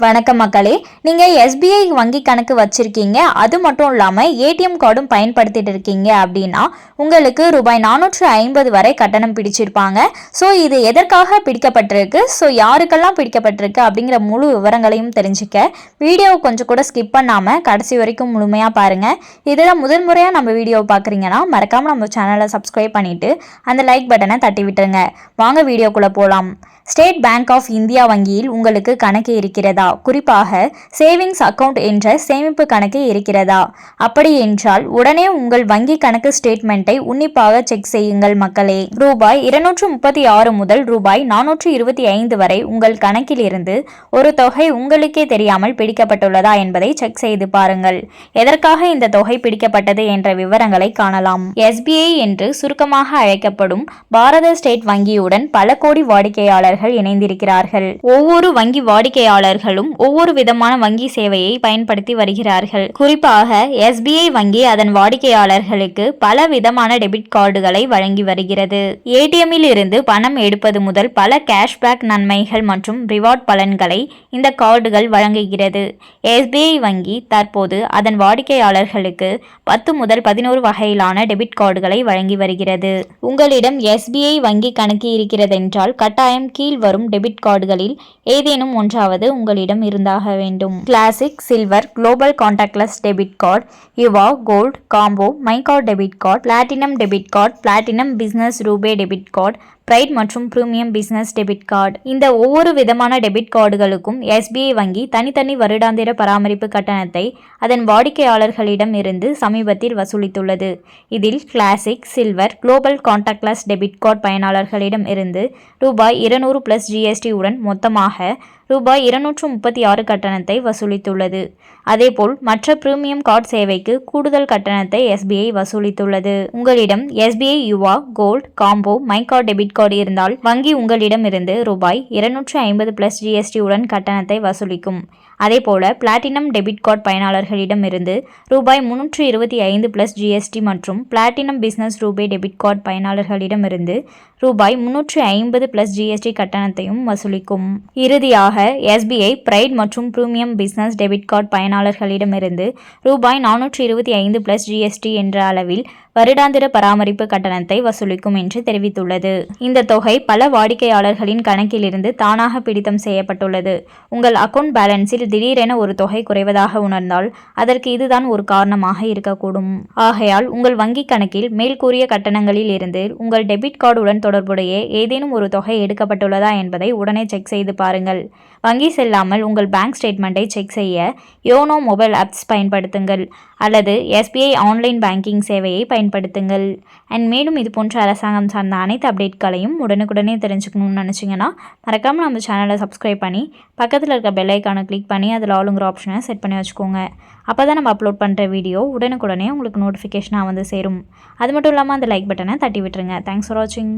வணக்கம் மக்களே, நீங்கள் எஸ்பிஐ வங்கி கணக்கு வச்சுருக்கீங்க, அது மட்டும் இல்லாமல் ஏடிஎம் கார்டும் பயன்படுத்திட்டு இருக்கீங்க அப்படின்னா உங்களுக்கு ரூபாய் 450 வரை கட்டணம் பிடிச்சிருப்பாங்க. ஸோ இது எதற்காக பிடிக்கப்பட்டிருக்கு, ஸோ யாருக்கெல்லாம் பிடிக்கப்பட்டிருக்கு அப்படிங்கிற முழு விவரங்களையும் தெரிஞ்சுக்க வீடியோ கொஞ்சம் கூட ஸ்கிப் பண்ணாமல் கடைசி வரைக்கும் முழுமையாக பாருங்கள். இதில் முதல் முறையாக நம்ம வீடியோவை பார்க்குறீங்கன்னா மறக்காமல் நம்ம சேனலை சப்ஸ்கிரைப் பண்ணிவிட்டு அந்த லைக் பட்டனை தட்டி விட்டுருங்க. வாங்க வீடியோக்குள்ளே போகலாம். ஸ்டேட் பேங்க் ஆஃப் இந்தியா வங்கியில் உங்களுக்கு கணக்கு இருக்கிறதா? குறிப்பாக சேவிங்ஸ் அக்கவுண்ட் என்ற சேமிப்பு கணக்கு இருக்கிறதா? அப்படி என்றால் உடனே உங்கள் வங்கி கணக்கு ஸ்டேட்மெண்ட்டை உன்னிப்பாக செக் செய்யுங்கள் மக்களே. ரூபாய் 236 முதல் ரூபாய் 425 வரை உங்கள் கணக்கில் இருந்து ஒரு தொகை உங்களுக்கே தெரியாமல் பிடிக்கப்பட்டுள்ளதா என்பதை செக் செய்து பாருங்கள். எதற்காக இந்த தொகை பிடிக்கப்பட்டது என்ற விவரங்களை காணலாம். எஸ்பிஐ என்று சுருக்கமாக அழைக்கப்படும் பாரத ஸ்டேட் வங்கியுடன் பல கோடி வாடிக்கையாளர்கள் இணைந்திருக்கிறார்கள். ஒவ்வொரு வங்கி வாடிக்கையாளர்களும் ஒவ்வொரு விதமான வங்கி சேவையை பயன்படுத்தி வருகிறார்கள். குறிப்பாக எஸ்பிஐ வங்கி அதன் வாடிக்கையாளர்களுக்கு பல விதமான டெபிட் கார்டுகளை வழங்கி வருகிறது. ஏடிஎம்மில் இருந்து பணம் எடுப்பது முதல் பல கேஷ்பேக் நன்மைகள் மற்றும் ரிவார்ட் பலன்களை இந்த கார்டுகள் வழங்குகிறது. எஸ்பிஐ வங்கி தற்போது அதன் வாடிக்கையாளர்களுக்கு 10 முதல் 11 வகையிலான டெபிட் கார்டுகளை வழங்கி வருகிறது. உங்களிடம் எஸ்பிஐ வங்கி கணக்கு இருக்கிறதென்றால் கட்டாயம் கீழ் வரும் டெபிட் கார்டுகளில் ஏதேனும் ஒன்றாவது உங்களிடம் இருந்தாக வேண்டும். Classic, silver, global contactless debit card, Yuva, gold, combo, my card debit card, platinum debit card, platinum business RuPay debit card, pride மற்றும் பிரீமியம் பிசினஸ் டெபிட் கார்டு. இந்த ஒவ்வொரு விதமான டெபிட் கார்டுகளுக்கும் எஸ்பிஐ வங்கி தனித்தனி வருடாந்திர பராமரிப்பு கட்டணத்தை அதன் வாடிக்கையாளர்களிடம் இருந்து சமீபத்தில் வசூலித்துள்ளது. இதில் classic, silver, global contactless debit card பயனாளர்களிடம் இருந்து ரூபாய் 200 பிளஸ் ஜிஎஸ்டி உடன் மொத்தமாக ரூபாய் 236 கட்டணத்தை வசூலித்துள்ளது. அதேபோல் மற்ற பிரீமியம் கார்டு சேவைக்கு கூடுதல் கட்டணத்தை எஸ்பிஐ வசூலித்துள்ளது. உங்களிடம் SBI Yuva, gold, combo, my card debit card இருந்தால் வங்கி உங்களிடம் இருந்து ரூபாய் 250 பிளஸ் ஜிஎஸ்டி உடன் கட்டணத்தை வசூலிக்கும். அதேபோல பிளாட்டினம் டெபிட் கார்டு பயனாளர்களிடம் இருந்து ரூபாய் 325 பிளஸ் ஜிஎஸ்டி மற்றும் platinum business RuPay debit card பயனாளர்களிடம் இருந்து ரூபாய் 350 பிளஸ் ஜிஎஸ்டி கட்டணத்தையும் வசூலிக்கும். இறுதியாக எஸ்பிஐ பிரைட் மற்றும் பிரீமியம் பிசினஸ் டெபிட் கார்டு பயனாளர்களிடமிருந்து ரூபாய் 425 பிளஸ் ஜிஎஸ்டி என்ற அளவில் வருடாந்திர பராமரிப்பு கட்டணத்தை வசூலிக்கும் என்று தெரிவித்துள்ளது. இந்த தொகை பல வாடிக்கையாளர்களின் கணக்கிலிருந்து தானாக பிடித்தம் செய்யப்பட்டுள்ளது. உங்கள் அக்கவுண்ட் பேலன்ஸில் திடீரென ஒரு தொகை குறைவதாக உணர்ந்தால் அதற்கு இதுதான் ஒரு காரணமாக இருக்கக்கூடும். ஆகையால் உங்கள் வங்கி கணக்கில் மேல்கூறிய கட்டணங்களில் இருந்து உங்கள் டெபிட் கார்டுடன் தொடர்புடைய ஏதேனும் ஒரு தொகை எடுக்கப்பட்டுள்ளதா என்பதை உடனே செக் செய்து பாருங்கள். வங்கி செல்லாமல் உங்கள் பேங்க் ஸ்டேட்மெண்ட்டை செக் செய்ய யோனோ மொபைல் ஆப்ஸ் பயன்படுத்துங்கள் அல்லது எஸ்பிஐ ஆன்லைன் பேங்கிங் சேவையை பயன்படுத்துங்கள். அண்ட் மேலும் இது போன்ற அரசாங்கம் சார்ந்த அனைத்து அப்டேட்களையும் உடனுக்குடனே தெரிஞ்சுக்கணும்னு நினச்சிங்கன்னா மறக்காமல் நம்ம சேனலை சப்ஸ்கிரைப் பண்ணி பக்கத்தில் இருக்க பெல் ஐக்கானை கிளிக் பண்ணி அதில் ஆளுங்கிற ஆப்ஷனை செட் பண்ணி வச்சுக்கோங்க. அப்போ தான் நம்ம அப்லோட் பண்ணுற வீடியோ உடனுக்குடனே உங்களுக்கு நோட்டிஃபிகேஷனாக வந்து சேரும். அது மட்டும் இல்லாமல் அந்த லைக் பட்டனை தட்டி விட்டுருங்க. தேங்க்ஸ் ஃபார் வாட்சிங்.